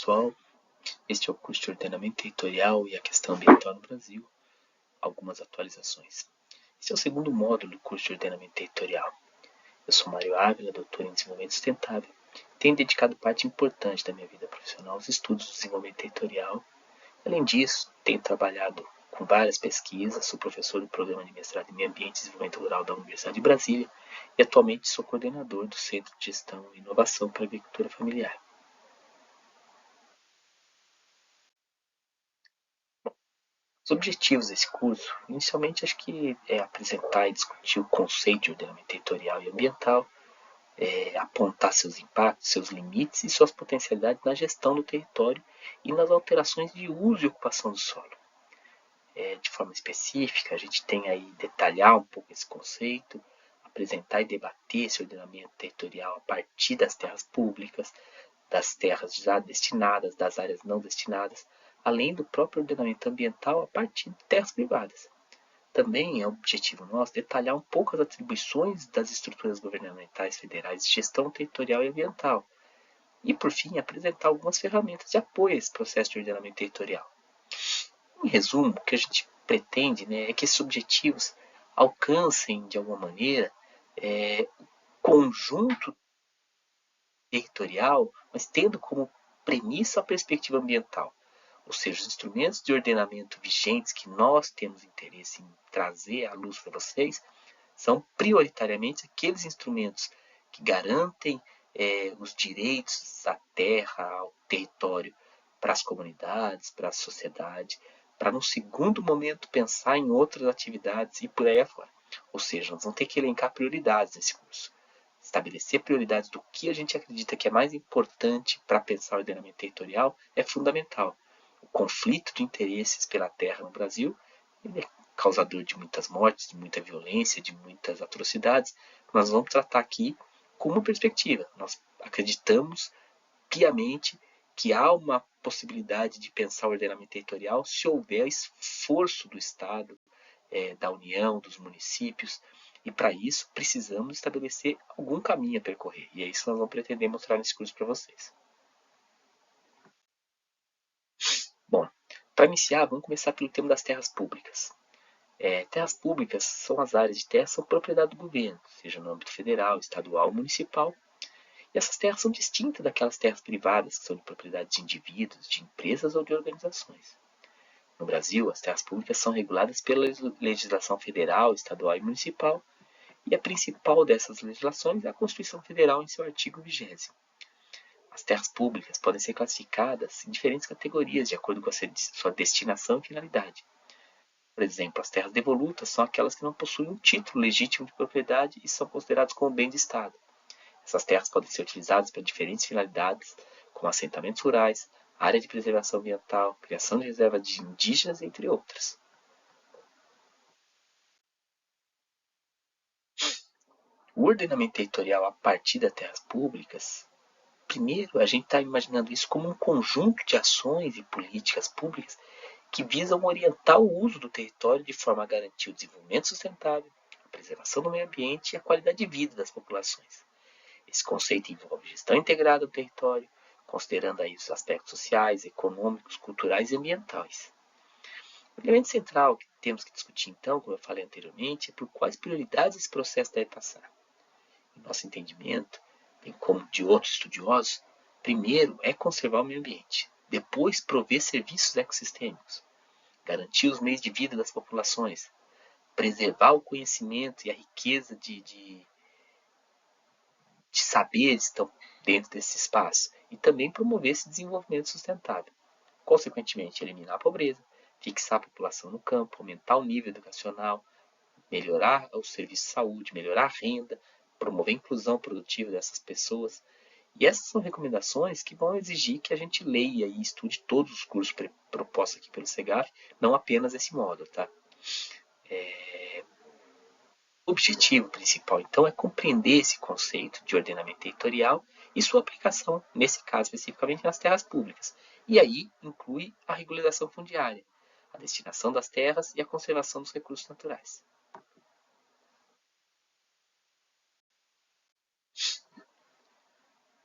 pessoal, este é o curso de Ordenamento Territorial e a Questão Ambiental no Brasil, algumas atualizações. Este é o segundo módulo do curso de Ordenamento Territorial. Eu sou Mário Ávila, doutor em Desenvolvimento Sustentável, e tenho dedicado parte importante da minha vida profissional aos estudos do desenvolvimento territorial. Além disso, tenho trabalhado com várias pesquisas, sou professor do Programa de Mestrado em Meio Ambiente e Desenvolvimento Rural da Universidade de Brasília e atualmente sou coordenador do Centro de Gestão e Inovação para a Agricultura Familiar. Os objetivos desse curso, inicialmente, acho que é apresentar e discutir o conceito de ordenamento territorial e ambiental, apontar seus impactos, seus limites e suas potencialidades na gestão do território e nas alterações de uso e ocupação do solo. De forma específica, a gente tem aí detalhar um pouco esse conceito, apresentar e debater esse ordenamento territorial a partir das terras públicas, das terras já destinadas, das áreas não destinadas, além do próprio ordenamento ambiental a partir de terras privadas. Também é objetivo nosso detalhar um pouco as atribuições das estruturas governamentais federais de gestão territorial e ambiental. E, por fim, apresentar algumas ferramentas de apoio a esse processo de ordenamento territorial. Em resumo, o que a gente pretende é que esses objetivos alcancem, de alguma maneira, conjunto territorial, mas tendo como premissa a perspectiva ambiental. Ou seja, os instrumentos de ordenamento vigentes que nós temos interesse em trazer à luz para vocês são prioritariamente aqueles instrumentos que garantem os direitos à terra, ao território, para as comunidades, para a sociedade, para num segundo momento pensar em outras atividades e por aí afora. Ou seja, nós vamos ter que elencar prioridades nesse curso. Estabelecer prioridades do que a gente acredita que é mais importante para pensar o ordenamento territorial é fundamental. O conflito de interesses pela terra no Brasil ele é causador de muitas mortes, de muita violência, de muitas atrocidades. Nós vamos tratar aqui com uma perspectiva. Nós acreditamos piamente que há uma possibilidade de pensar o ordenamento territorial se houver esforço do Estado, da União, dos municípios, e para isso precisamos estabelecer algum caminho a percorrer. E é isso que nós vamos pretender mostrar nesse curso para vocês. Bom, para iniciar, vamos começar pelo tema das terras públicas. Terras públicas são as áreas de terra que são propriedade do governo, seja no âmbito federal, estadual ou municipal. E essas terras são distintas daquelas terras privadas que são de propriedade de indivíduos, de empresas ou de organizações. No Brasil, as terras públicas são reguladas pela legislação federal, estadual e municipal, e a principal dessas legislações é a Constituição Federal em seu artigo 20º. As terras públicas podem ser classificadas em diferentes categorias de acordo com a sua destinação e finalidade. Por exemplo, as terras devolutas são aquelas que não possuem um título legítimo de propriedade e são consideradas como bem de Estado. Essas terras podem ser utilizadas para diferentes finalidades, como assentamentos rurais, área de preservação ambiental, criação de reservas de indígenas, entre outras. O ordenamento territorial a partir das terras públicas, primeiro a gente está imaginando isso como um conjunto de ações e políticas públicas que visam orientar o uso do território de forma a garantir o desenvolvimento sustentável, a preservação do meio ambiente e a qualidade de vida das populações. Esse conceito envolve gestão integrada do território, considerando aí os aspectos sociais, econômicos, culturais e ambientais. O elemento central que temos que discutir então, como eu falei anteriormente, é por quais prioridades esse processo deve passar. Em nosso entendimento, bem como de outros estudiosos, primeiro é conservar o meio ambiente, depois prover serviços ecossistêmicos, garantir os meios de vida das populações, preservar o conhecimento e a riqueza de saberes que estão dentro desse espaço e também promover esse desenvolvimento sustentável. Consequentemente, eliminar a pobreza, fixar a população no campo, aumentar o nível educacional, melhorar o serviço de saúde, melhorar a renda, promover a inclusão produtiva dessas pessoas. E essas são recomendações que vão exigir que a gente leia e estude todos os cursos propostos aqui pelo SEGAF, não apenas esse módulo, tá? O objetivo principal, então, é compreender esse conceito de ordenamento territorial e sua aplicação, nesse caso especificamente, nas terras públicas. E aí inclui a regularização fundiária, a destinação das terras e a conservação dos recursos naturais.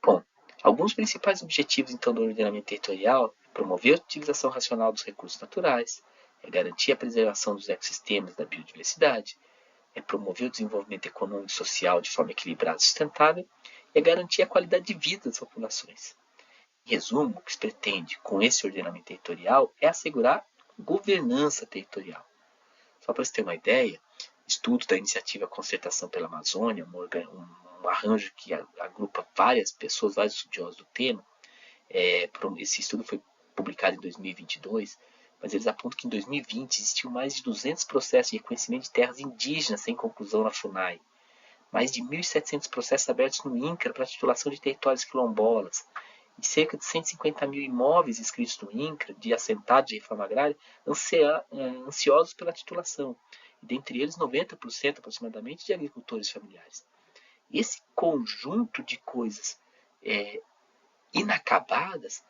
Bom, Alguns principais objetivos, então, do ordenamento territorial: promover a utilização racional dos recursos naturais, garantir a preservação dos ecossistemas e da biodiversidade, promover o desenvolvimento econômico e social de forma equilibrada e sustentável, e garantir a qualidade de vida das populações. Em resumo, o que se pretende com esse ordenamento territorial é assegurar governança territorial. Só para você ter uma ideia, estudo da iniciativa Concertação pela Amazônia, um arranjo que agrupa várias pessoas, vários estudiosos do tema. Esse estudo foi publicado em 2022, mas eles apontam que em 2020 existiam mais de 200 processos de reconhecimento de terras indígenas sem conclusão na FUNAI, mais de 1.700 processos abertos no INCRA para titulação de territórios quilombolas, e cerca de 150 mil imóveis inscritos no INCRA, de assentados de reforma agrária, ansiosos pela titulação, e dentre eles 90% aproximadamente de agricultores familiares. Esse conjunto de coisas inacabadas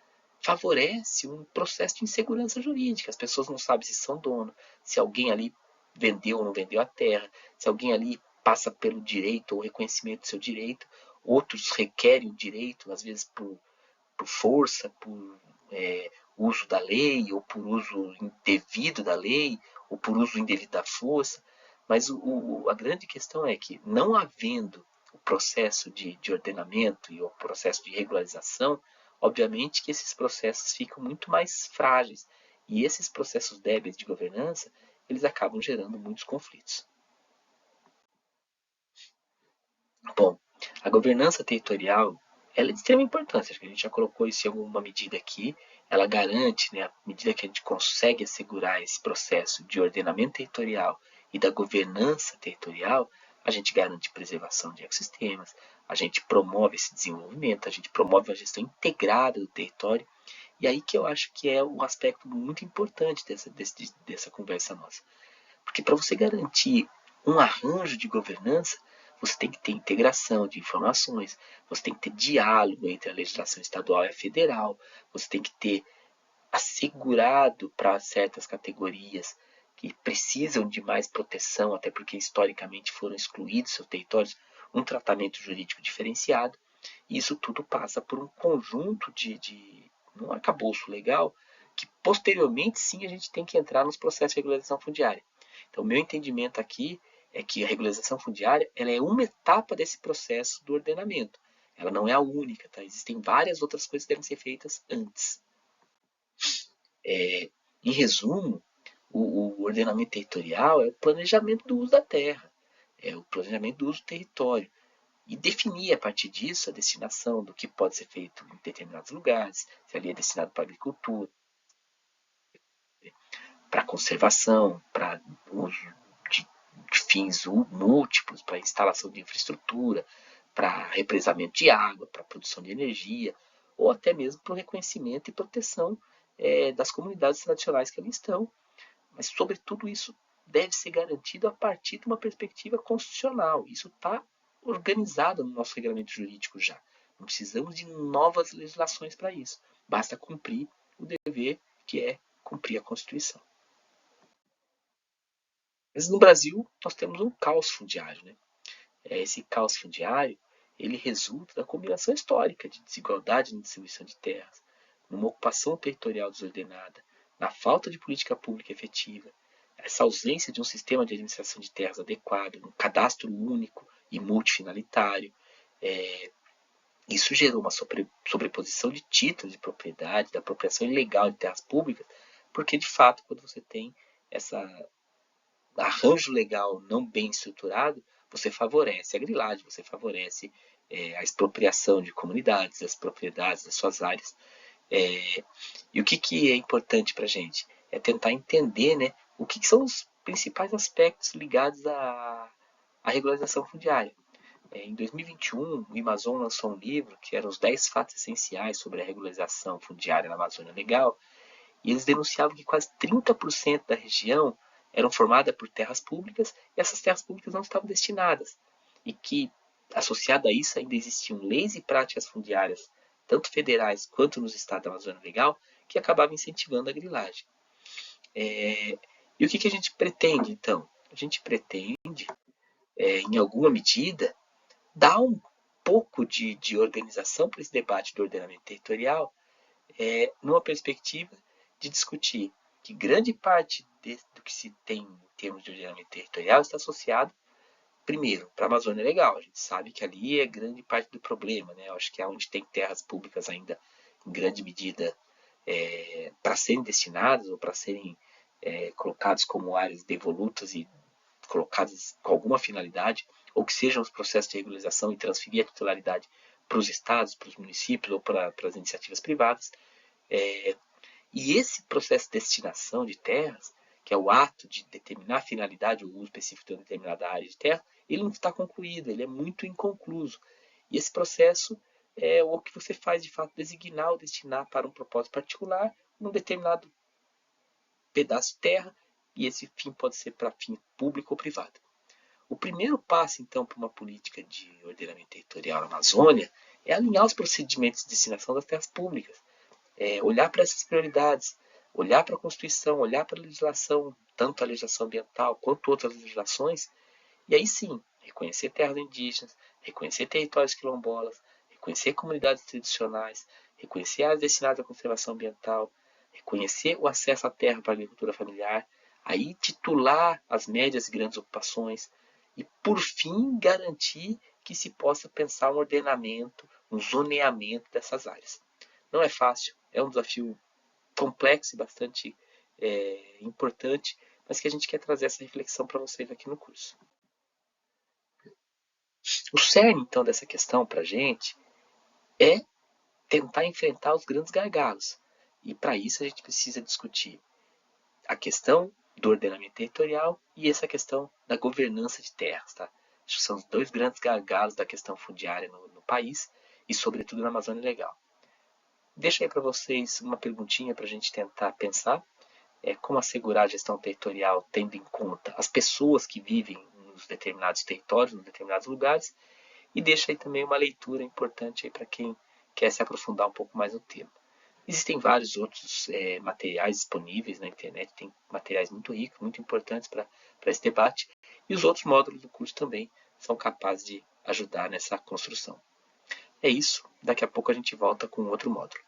favorece um processo de insegurança jurídica. As pessoas não sabem se são dono, se alguém ali vendeu ou não vendeu a terra, se alguém ali passa pelo direito ou reconhecimento do seu direito. Outros requerem o direito, às vezes por força, por uso da lei, ou por uso indevido da lei, ou por uso indevido da força. Mas a grande questão é que, não havendo o processo de ordenamento e o processo de regularização, obviamente que esses processos ficam muito mais frágeis. E esses processos débeis de governança, eles acabam gerando muitos conflitos. Bom, a governança territorial, ela é de extrema importância. Acho que a gente já colocou isso em alguma medida aqui. Ela garante, né, à medida que a gente consegue assegurar esse processo de ordenamento territorial e da governança territorial, a gente garante preservação de ecossistemas, a gente promove esse desenvolvimento, a gente promove a gestão integrada do território. E aí que eu acho que é um aspecto muito importante dessa conversa nossa. Porque para você garantir um arranjo de governança, você tem que ter integração de informações, você tem que ter diálogo entre a legislação estadual e a federal, você tem que ter assegurado para certas categorias que precisam de mais proteção, até porque historicamente foram excluídos seus territórios, um tratamento jurídico diferenciado. E isso tudo passa por um conjunto um arcabouço legal, que posteriormente sim a gente tem que entrar nos processos de regularização fundiária. Então, o meu entendimento aqui é que a regularização fundiária, ela é uma etapa desse processo do ordenamento. Ela não é a única, tá? Existem várias outras coisas que devem ser feitas antes. Em resumo, o ordenamento territorial é o planejamento do uso da terra, é o planejamento do uso do território, e definir a partir disso a destinação do que pode ser feito em determinados lugares, se ali é destinado para agricultura, para conservação, para uso de fins múltiplos, para instalação de infraestrutura, para represamento de água, para produção de energia, ou até mesmo para o reconhecimento e proteção das comunidades tradicionais que ali estão. Mas, sobretudo, isso deve ser garantido a partir de uma perspectiva constitucional. Isso está organizado no nosso regulamento jurídico já. Não precisamos de novas legislações para isso. Basta cumprir o dever, que é cumprir a Constituição. Mas no Brasil nós temos um caos fundiário, né? Esse caos fundiário, ele resulta da combinação histórica de desigualdade na distribuição de terras, numa ocupação territorial desordenada, na falta de política pública efetiva, essa ausência de um sistema de administração de terras adequado, um cadastro único e multifinalitário. Isso gerou uma sobreposição de títulos de propriedade, da apropriação ilegal de terras públicas, porque de fato, quando você tem esse arranjo legal não bem estruturado, você favorece a grilagem, você favorece a expropriação de comunidades, das propriedades, das suas áreas. E o que é importante para a gente? É tentar entender, né, o que são os principais aspectos ligados à regularização fundiária. Em 2021, o Amazon lançou um livro que era os 10 fatos essenciais sobre a regularização fundiária na Amazônia Legal, e eles denunciavam que quase 30% da região eram formadas por terras públicas e essas terras públicas não estavam destinadas. E que, associado a isso, ainda existiam leis e práticas fundiárias, tanto federais quanto nos estados da Amazônia Legal, que acabavam incentivando a grilagem. E o que a gente pretende, então? A gente pretende, em alguma medida, dar pouco de organização para esse debate do ordenamento territorial, numa perspectiva de discutir que grande parte do que se tem em termos de ordenamento territorial está associado, primeiro, para a Amazônia Legal. A gente sabe que ali é grande parte do problema, né? Eu acho que é onde tem terras públicas ainda, em grande medida, para serem destinadas ou para serem colocadas como áreas devolutas e colocadas com alguma finalidade, ou que sejam os processos de regularização e transferir a titularidade para os estados, para os municípios ou para as iniciativas privadas. E esse processo de destinação de terras, que é o ato de determinar a finalidade ou uso específico de uma determinada área de terra, ele não está concluído, ele é muito inconcluso. E esse processo é o que você faz, de fato, designar ou destinar para um propósito particular num determinado pedaço de terra, e esse fim pode ser para fim público ou privado. O primeiro passo, então, para uma política de ordenamento territorial na Amazônia é alinhar os procedimentos de destinação das terras públicas, olhar para essas prioridades, olhar para a Constituição, olhar para a legislação, tanto a legislação ambiental quanto outras legislações, e aí sim, reconhecer terras indígenas, reconhecer territórios quilombolas, reconhecer comunidades tradicionais, reconhecer áreas destinadas à conservação ambiental, reconhecer o acesso à terra para a agricultura familiar, aí titular as médias e grandes ocupações e, por fim, garantir que se possa pensar um ordenamento, um zoneamento dessas áreas. Não é fácil, é um desafio complexo e bastante importante, mas que a gente quer trazer essa reflexão para vocês aqui no curso. O cerne, então, dessa questão para a gente é tentar enfrentar os grandes gargalos. E para isso a gente precisa discutir a questão do ordenamento territorial e essa questão da governança de terras. Tá? Acho que são os dois grandes gargalos da questão fundiária no país e, sobretudo, na Amazônia Legal. Deixo aí para vocês uma perguntinha para a gente tentar pensar como assegurar a gestão territorial tendo em conta as pessoas que vivem nos determinados territórios, nos determinados lugares, e deixa aí também uma leitura importante para quem quer se aprofundar um pouco mais no tema. Existem vários outros materiais disponíveis na internet, tem materiais muito ricos, muito importantes para esse debate, e os outros módulos do curso também são capazes de ajudar nessa construção. É isso, daqui a pouco a gente volta com outro módulo.